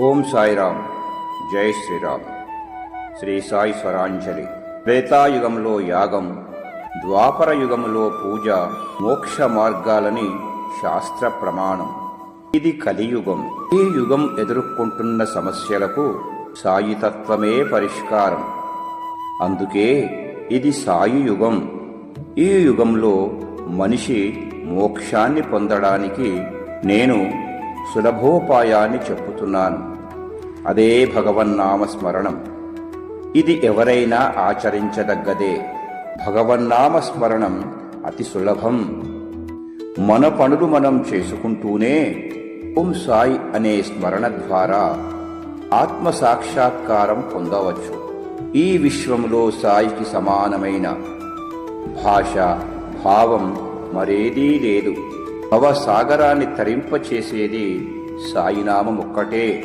ఓం సాయిరామ్. జై శ్రీరామ్. శ్రీ సాయి స్వరాంజలి. త్రేతాయుగంలో యాగం, ద్వాపర యుగంలో పూజ, మోక్ష మార్గాలని శాస్త్ర ప్రమాణం. ఇది కలియుగం. ఈ యుగం ఎదుర్కొంటున్న సమస్యలకు సాయి తత్వమే పరిష్కారం. అందుకే ఇది సాయి యుగం. ఈ యుగంలో మనిషి మోక్షాన్ని పొందడానికి నేను సులభోపాయాన్ని చెప్పుతున్నాను. అదే భగవన్నామ స్మరణం. ఇది ఎవరైనా ఆచరించదగ్గదే. భగవన్నామ స్మరణం అతి సులభం. మన పనులు మనం చేసుకుంటూనే ఓం సాయి అనే స్మరణ ద్వారా ఆత్మ సాక్షాత్కారం పొందవచ్చు. ఈ విశ్వంలో సాయికి సమానమైన భాష, భావం మరేదీ లేదు. భవసాగరాన్ని తరింపచేసేది సాయినామం ఒక్కటే.